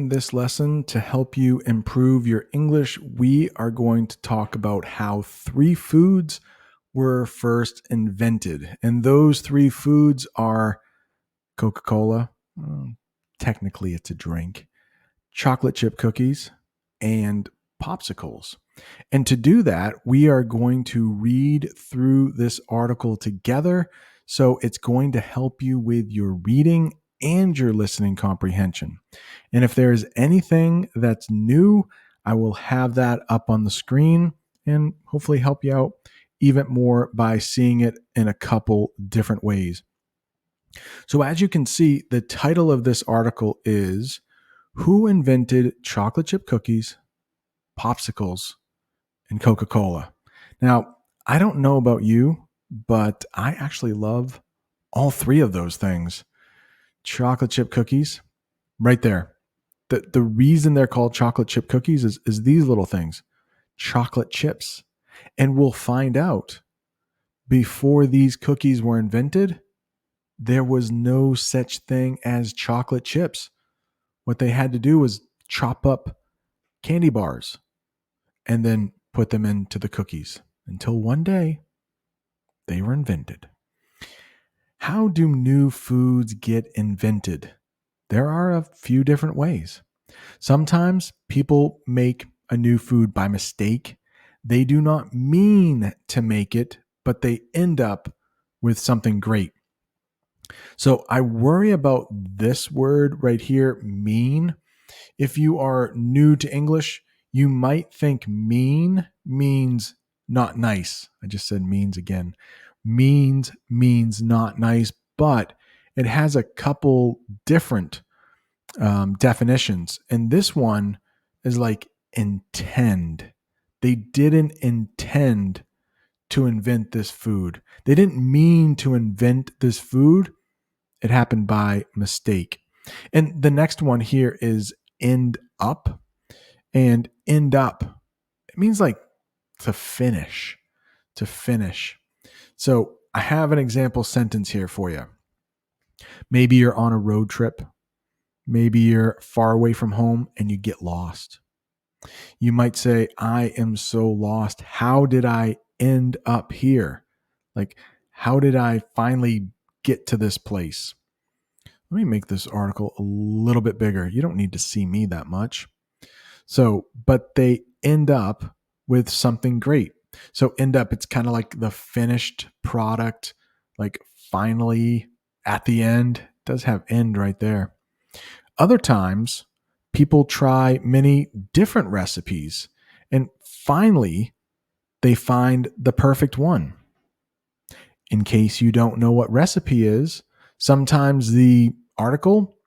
In this lesson, to help you improve your English, we are going to talk about how three foods were first invented. And those three foods are Coca-Cola, technically it's a drink, chocolate chip cookies, and popsicles. And to do that, we are going to read through this article together. So it's going to help you with your reading and your listening comprehension. And if there's anything that's new, I will have that up on the screen and hopefully help you out even more by seeing it in a couple different ways. So as you can see, the title of this article is Who Invented Chocolate Chip Cookies, Popsicles, and Coca-Cola? Now, I don't know about you, but I actually love all three of those things. Chocolate chip cookies, right there. The reason they're called chocolate chip cookies is these little things, chocolate chips. And we'll find out before these cookies were invented, there was no such thing as chocolate chips. What they had to do was chop up candy bars and then put them into the cookies until one day they were invented. How do new foods get invented? There are a few different ways. Sometimes people make a new food by mistake. They do not mean to make it, but they end up with something great. So I worry about this word right here, mean. If you are new to English, you might think mean means not nice. I just said means again. Means not nice, but it has a couple different definitions. And this one is like intend. They didn't intend to invent this food. They didn't mean to invent this food. It happened by mistake. And the next one here is end up. And end up, it means like to finish, to finish. So I have an example sentence here for you. Maybe you're on a road trip. Maybe you're far away from home and you get lost. You might say, I am so lost. How did I end up here? Like, how did I finally get to this place? Let me make this article a little bit bigger. You don't need to see me that much. So, but they end up with something great. So end up, it's kind of like the finished product, like finally at the end. It does have end right there. Other times, people try many different recipes and finally they find the perfect one. In case you don't know what recipe is, sometimes the article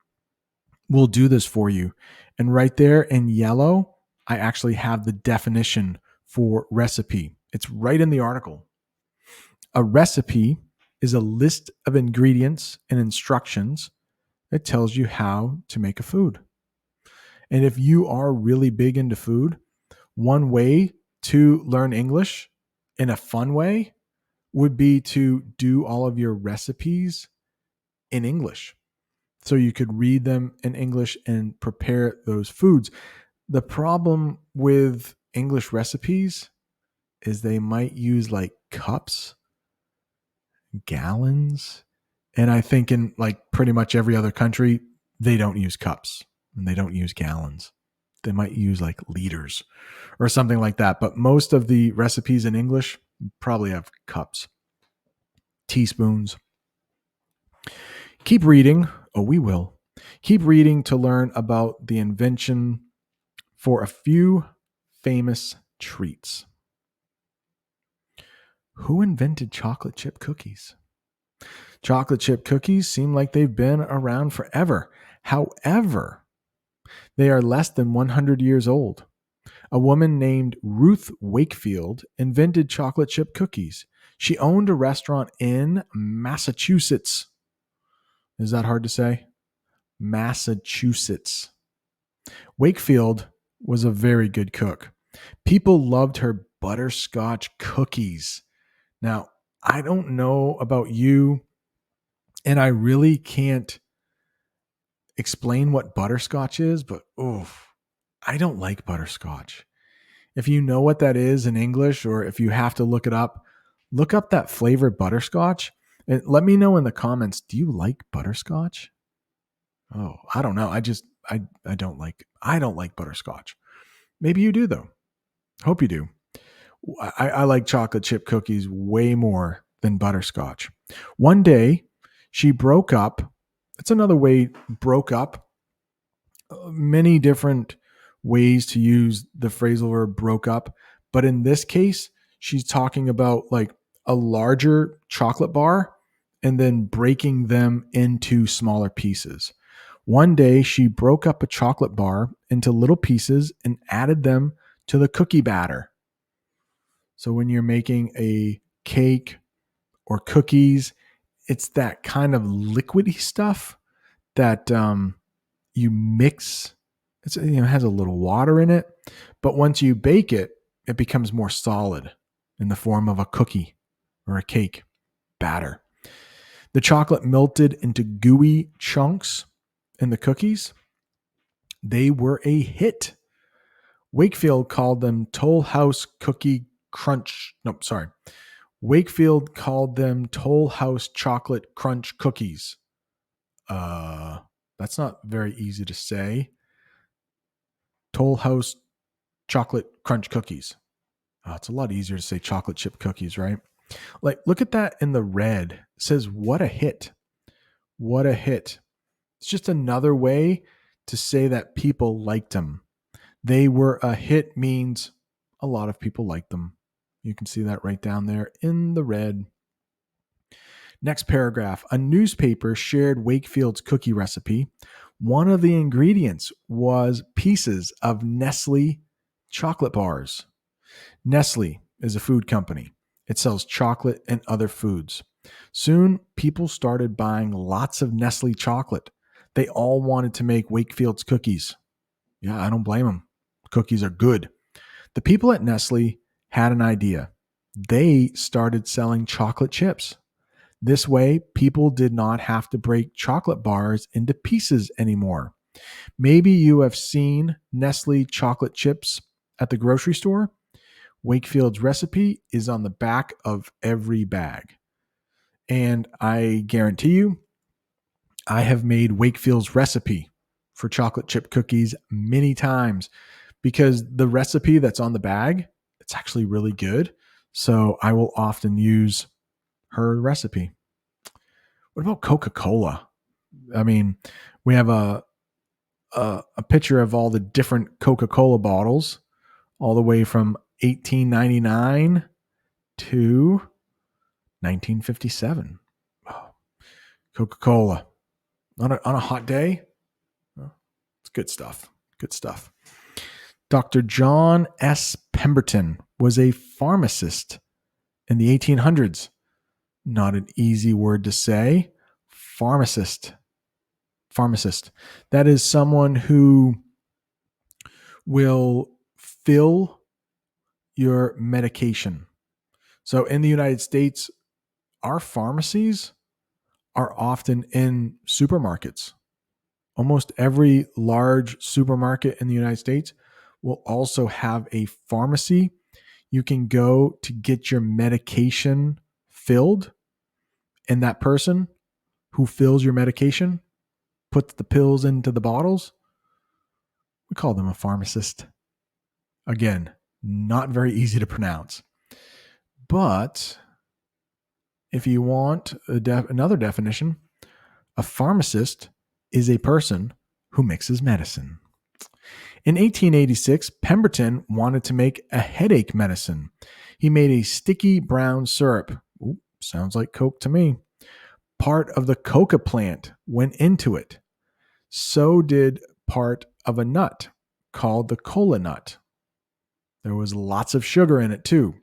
will do this for you. And right there in yellow, I actually have the definition for recipe. It's right in the article. A recipe is a list of ingredients and instructions that tells you how to make a food. And if you are really big into food, one way to learn English in a fun way would be to do all of your recipes in English. So you could read them in English and prepare those foods. The problem with English recipes is they might use like cups, gallons. And I think in like pretty much every other country, they don't use cups and they don't use gallons. They might use like liters or something like that. But most of the recipes in English probably have cups, teaspoons. Keep reading. Oh, we will. Keep reading to learn about the invention for a few famous treats. Who invented chocolate chip cookies? Chocolate chip cookies seem like they've been around forever. However, they are less than 100 years old. A woman named Ruth Wakefield invented chocolate chip cookies. She owned a restaurant in Massachusetts. Is that hard to say? Massachusetts. Wakefield was a very good cook. People loved her butterscotch cookies. Now, I don't know about you, and I really can't explain what butterscotch is, but I don't like butterscotch. If you know what that is in English, or if you have to look up that flavored butterscotch and let me know in the comments. Do you like butterscotch? Oh, I don't know. I don't like butterscotch. Maybe you do though. Hope you do. I like chocolate chip cookies way more than butterscotch. One day she broke up. That's another way, broke up. Many different ways to use the phrasal verb broke up. But in this case, she's talking about like a larger chocolate bar and then breaking them into smaller pieces. One day, she broke up a chocolate bar into little pieces and added them to the cookie batter. So when you're making a cake or cookies, it's that kind of liquidy stuff that you mix. It's, it has a little water in it, but once you bake it, it becomes more solid in the form of a cookie or a cake batter. The chocolate melted into gooey chunks in the cookies. They were a hit. Wakefield called them Toll House Cookie Crunch. No, sorry. Wakefield called them Toll House Chocolate Crunch Cookies. That's not very easy to say. Toll House Chocolate Crunch Cookies. It's a lot easier to say chocolate chip cookies, right? Like, look at that in the red. It says, what a hit. What a hit. It's just another way to say that people liked them. They were a hit means a lot of people liked them. You can see that right down there in the red. Next paragraph. A newspaper shared Wakefield's cookie recipe. One of the ingredients was pieces of Nestle chocolate bars. Nestle is a food company. It sells chocolate and other foods. Soon, people started buying lots of Nestle chocolate. They all wanted to make Wakefield's cookies. Yeah, I don't blame them. Cookies are good. The people at Nestle had an idea. They started selling chocolate chips. This way, people did not have to break chocolate bars into pieces anymore. Maybe you have seen Nestle chocolate chips at the grocery store. Wakefield's recipe is on the back of every bag. And I guarantee you, I have made Wakefield's recipe for chocolate chip cookies many times because the recipe that's on the bag, it's actually really good. So I will often use her recipe. What about Coca-Cola? I mean, we have a picture of all the different Coca-Cola bottles, all the way from 1899 to 1957. Oh, Coca-Cola on a hot day. Oh, it's good stuff. Good stuff. Dr. John S. Pemberton was a pharmacist in the 1800s. Not an easy word to say. Pharmacist. Pharmacist. That is someone who will fill your medication. So in the United States, our pharmacies are often in supermarkets. Almost every large supermarket in the United States will also have a pharmacy. You can go to get your medication filled, and that person who fills your medication puts the pills into the bottles. We call them a pharmacist. Again, not very easy to pronounce. But if you want another definition, a pharmacist is a person who mixes medicine. In 1886, Pemberton wanted to make a headache medicine. He made a sticky brown syrup. Ooh, sounds like Coke to me. Part of the coca plant went into it. So did part of a nut called the cola nut. There was lots of sugar in it too.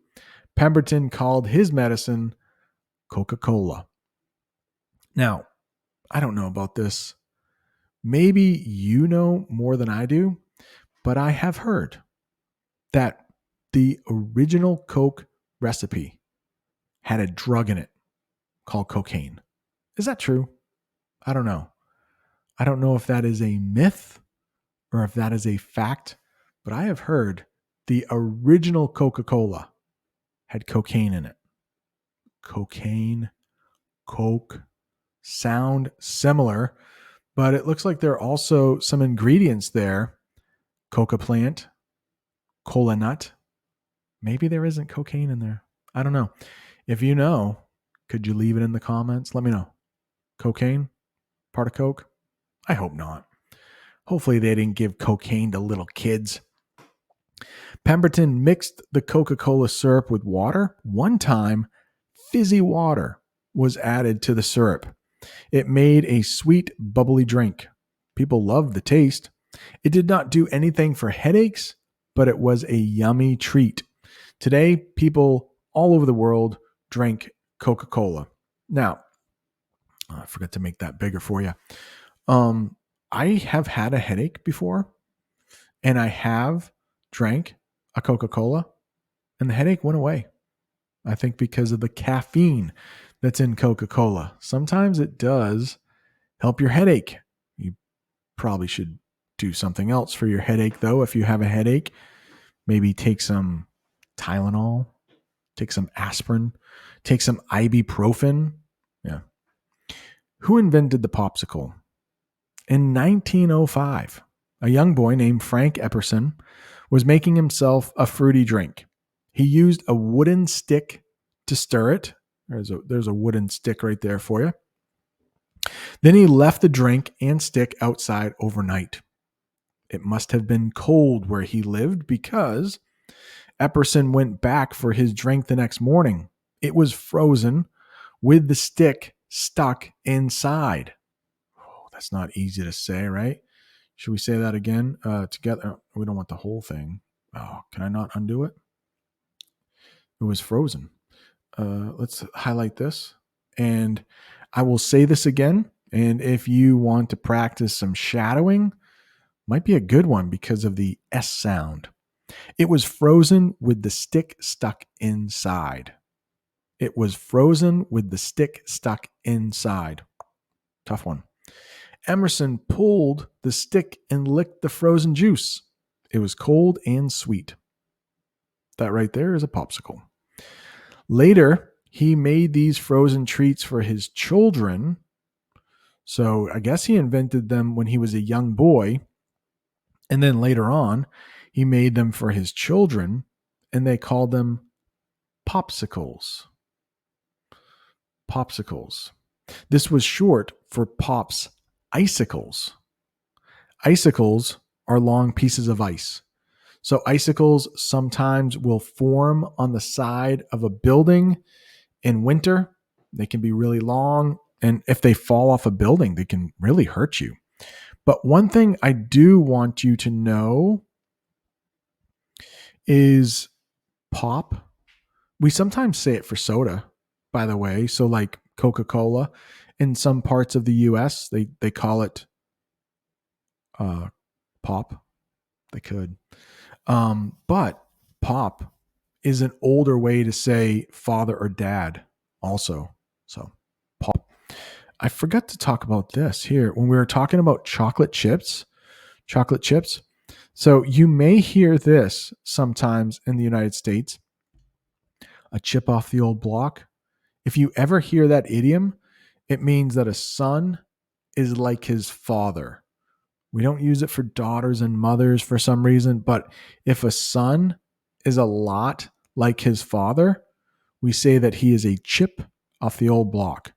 Pemberton called his medicine Coca-Cola. Now, I don't know about this. Maybe you know more than I do, but I have heard that the original Coke recipe had a drug in it called cocaine. Is that true? I don't know. I don't know if that is a myth or if that is a fact, but I have heard the original Coca-Cola had cocaine in it. Cocaine, Coke, sound similar, but it looks like there are also some ingredients there. Coca plant, cola nut. Maybe there isn't cocaine in there. I don't know. If you know, could you leave it in the comments? Let me know. Cocaine? Part of Coke? I hope not. Hopefully they didn't give cocaine to little kids. Pemberton mixed the Coca-Cola syrup with water. One time, fizzy water was added to the syrup. It made a sweet, bubbly drink. People loved the taste. It did not do anything for headaches, but it was a yummy treat. Today, people all over the world drink Coca-Cola. Now, I forgot to make that bigger for you. I have had a headache before, and I have drank a Coca-Cola, and the headache went away. I think because of the caffeine that's in Coca-Cola. Sometimes it does help your headache. You probably should do something else for your headache, though. If you have a headache, maybe take some Tylenol, take some aspirin, take some ibuprofen. Yeah. Who invented the popsicle? In 1905, a young boy named Frank Epperson was making himself a fruity drink. He used a wooden stick to stir it. There's a wooden stick right there for you. Then he left the drink and stick outside overnight. It must have been cold where he lived because Epperson went back for his drink the next morning. It was frozen with the stick stuck inside. Oh, that's not easy to say, right? Should we say that again together? We don't want the whole thing. Oh, can I not undo it? It was frozen. Let's highlight this. And I will say this again. And if you want to practice some shadowing, might be a good one because of the S sound. It was frozen with the stick stuck inside. It was frozen with the stick stuck inside. Tough one. Emerson pulled the stick and licked the frozen juice. It was cold and sweet. That right there is a popsicle. Later, he made these frozen treats for his children. So I guess he invented them when he was a young boy. And then later on, he made them for his children, and they called them Popsicles. Popsicles. This was short for Pop's icicles. Icicles are long pieces of ice. So icicles sometimes will form on the side of a building in winter. They can be really long, and if they fall off a building, they can really hurt you. But one thing I do want you to know is pop. We sometimes say it for soda, by the way. So like Coca-Cola, in some parts of the US, they call it pop. They could. But pop is an older way to say father or dad also. So pop. I forgot to talk about this here when we were talking about chocolate chips. So you may hear this sometimes in the United States, a chip off the old block. If you ever hear that idiom, it means that a son is like his father. We don't use it for daughters and mothers for some reason, but if a son is a lot like his father, we say that he is a chip off the old block.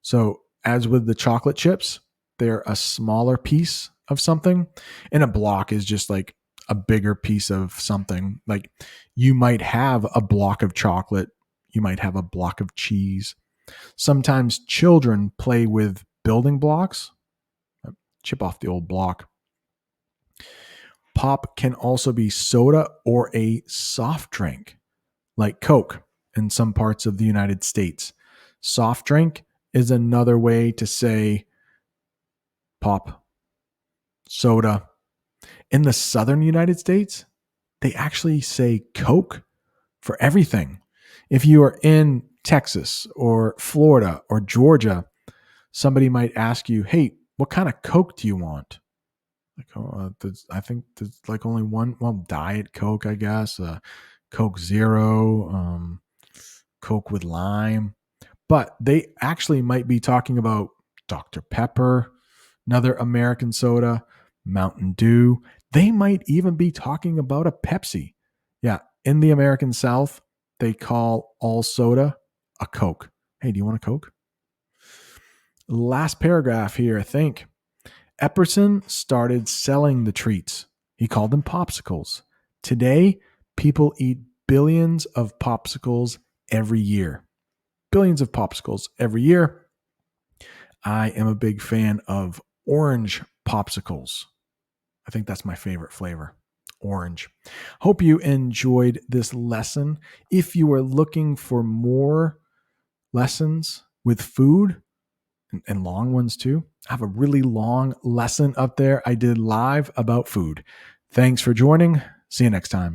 So as with the chocolate chips, they're a smaller piece of something, and a block is just like a bigger piece of something. Like you might have a block of chocolate, you might have a block of cheese. Sometimes children play with building blocks. Chip off the old block. Pop can also be soda or a soft drink, like Coke in some parts of the United States. Soft drink is another way to say pop, soda. In the southern United States, they actually say Coke for everything. If you are in Texas or Florida or Georgia, somebody might ask you, hey, What kind of Coke do you want? Like, I think there's like only one. Well, Diet Coke, I guess. Coke Zero, Coke with lime. But they actually might be talking about Dr. Pepper, another American soda, Mountain Dew. They might even be talking about a Pepsi. Yeah, in the American South, they call all soda a Coke. Hey, do you want a Coke? Last paragraph here, I think. Epperson started selling the treats. He called them popsicles. Today, people eat billions of popsicles every year. Billions of popsicles every year. I am a big fan of orange popsicles. I think that's my favorite flavor, orange. Hope you enjoyed this lesson. If you are looking for more lessons with food, and long ones too, I have a really long lesson up there I did live about food. Thanks for joining. See you next time.